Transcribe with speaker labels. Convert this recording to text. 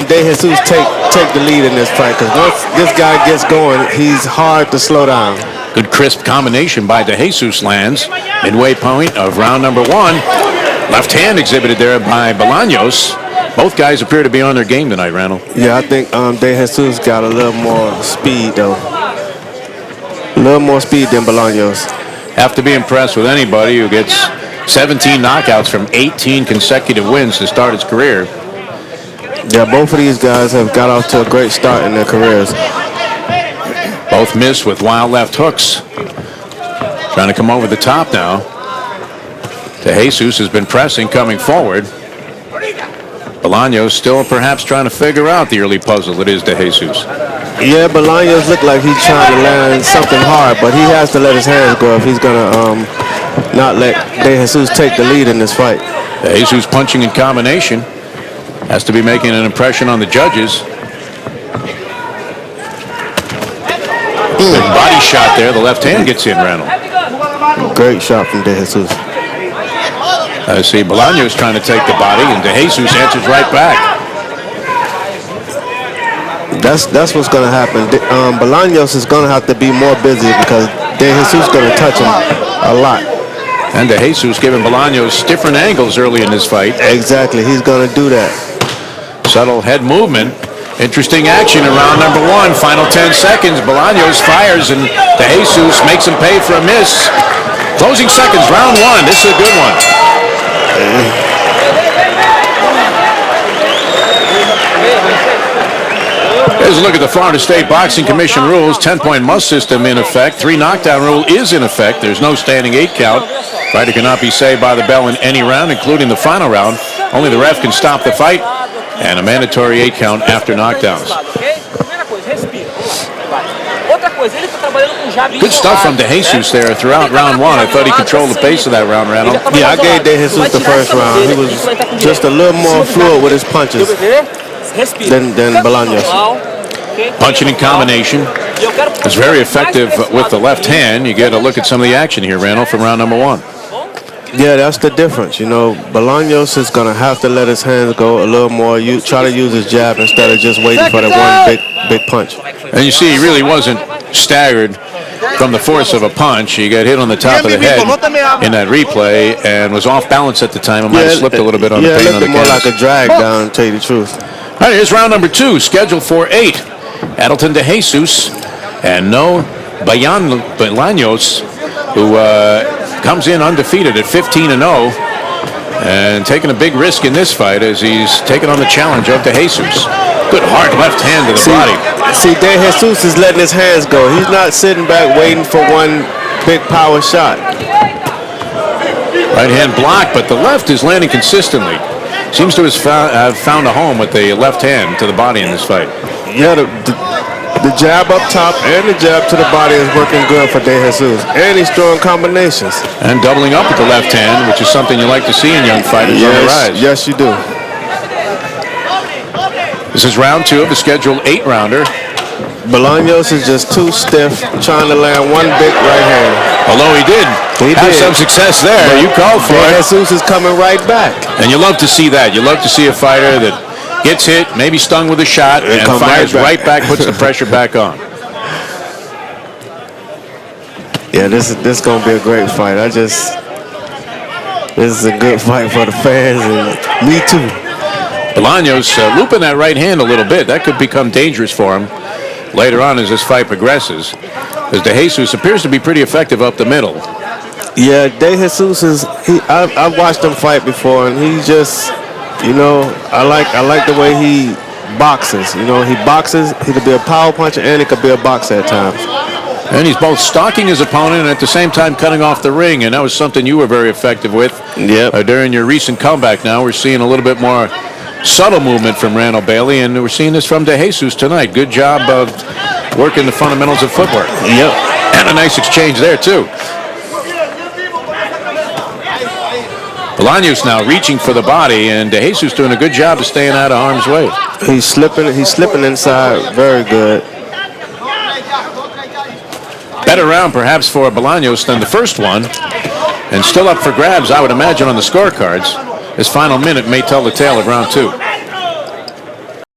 Speaker 1: De Jesus take the lead in this fight, because once this guy gets going, he's hard to slow down.
Speaker 2: Good crisp combination by De Jesus lands. Midway point of round number 1. Left hand exhibited there by Bolanos. Both guys appear to be on their game tonight, Randall.
Speaker 1: Yeah, I think De Jesus got a little more speed, though. A little more speed than Bolanos.
Speaker 2: Have to be impressed with anybody who gets 17 knockouts from 18 consecutive wins to start his career.
Speaker 1: Yeah, both of these guys have got off to a great start in their careers.
Speaker 2: Both miss with wild left hooks. Trying to come over the top now. De Jesus has been pressing, coming forward. Bolanos still perhaps trying to figure out the early puzzle that is De Jesus.
Speaker 1: Yeah, Bolanos look like he's trying to land something hard, but he has to let his hands go if he's going to not let De Jesus take the lead in this fight.
Speaker 2: De Jesus punching in combination. Has to be making an impression on the judges. Big body shot there. The left hand gets in, Randall.
Speaker 1: Great shot from De Jesus.
Speaker 2: I see Bolanos trying to take the body, and De Jesus answers right back.
Speaker 1: That's what's going to happen. Bolanos is going to have to be more busy, because De Jesus is going to touch him a lot.
Speaker 2: And De Jesus giving Bolanos different angles early in this fight.
Speaker 1: Exactly. He's going to do that.
Speaker 2: Subtle head movement. Interesting action in round number 1. Final 10 seconds. Bolanos fires, and De Jesus makes him pay for a miss. Closing seconds, round 1. This is a good one. Here's a look at the Florida State Boxing Commission rules. 10-point must system in effect. 3 knockdown rule is in effect. There's no standing 8 count. Fighter cannot be saved by the bell in any round, including the final round. Only the ref can stop the fight, and a mandatory 8 count after knockdowns. Good stuff from De Jesus there throughout round 1. I thought he controlled the pace of that round, Randall.
Speaker 1: Yeah, I gave De Jesus the first round. He was just a little more fluid with his punches than Bolanos.
Speaker 2: Punching in combination. It's very effective with the left hand. You get a look at some of the action here, Randall, from round number 1.
Speaker 1: Yeah, that's the difference. You know, Bolanos is going to have to let his hands go a little more. Try to use his jab instead of just waiting for that one big punch.
Speaker 2: And you see, he really wasn't staggered from the force of a punch. He got hit on the top of the head in that replay and was off balance at the time. It might have slipped a little bit on the paint on the
Speaker 1: more
Speaker 2: canvas.
Speaker 1: like a drag down, to tell you the truth.
Speaker 2: All right, here's round number 2, scheduled for 8. Adailton de Jesus and Noe Bolanos, who comes in undefeated at 15-0, and taking a big risk in this fight as he's taking on the challenge of De Jesus. Good hard left hand to the body.
Speaker 1: See, De Jesus is letting his hands go. He's not sitting back waiting for one big power shot.
Speaker 2: Right hand blocked, but the left is landing consistently. Seems to have found a home with the left hand to the body in this fight.
Speaker 1: Yeah, the jab up top and the jab to the body is working good for De Jesus. And he's throwing combinations.
Speaker 2: And doubling up with the left hand, which is something you like to see in young fighters on the rise.
Speaker 1: Yes, you do.
Speaker 2: This is round 2 of the scheduled 8-rounder.
Speaker 1: Bolanos is just too stiff, trying to land one big right hand.
Speaker 2: Although he did have some success there. But you called for it.
Speaker 1: Jesus is coming right back.
Speaker 2: And you love to see that. You love to see a fighter that gets hit, maybe stung with a shot, and fires right back, puts the pressure back on.
Speaker 1: Yeah, this is going to be a great fight. This is a good fight for the fans, and me too.
Speaker 2: Bolanos looping that right hand a little bit. That could become dangerous for him later on as this fight progresses, as De Jesus appears to be pretty effective up the middle.
Speaker 1: Yeah, De Jesus is. I've watched him fight before, and he just, you know, I like the way he boxes. You know, he boxes. He could be a power puncher, and he could be a boxer at times.
Speaker 2: And he's both stalking his opponent and at the same time cutting off the ring, and that was something you were very effective with. During your recent comeback. Now we're seeing a little bit more subtle movement from Randall Bailey, and we're seeing this from De Jesus tonight. Good job of working the fundamentals of footwork.
Speaker 1: Yep.
Speaker 2: And a nice exchange there, too. Bolanos now reaching for the body, and De Jesus doing a good job of staying out of harm's way.
Speaker 1: He's slipping inside very good.
Speaker 2: Better round, perhaps, for Bolanos than the first one. And still up for grabs, I would imagine, on the scorecards. This final minute may tell the tale of round 2.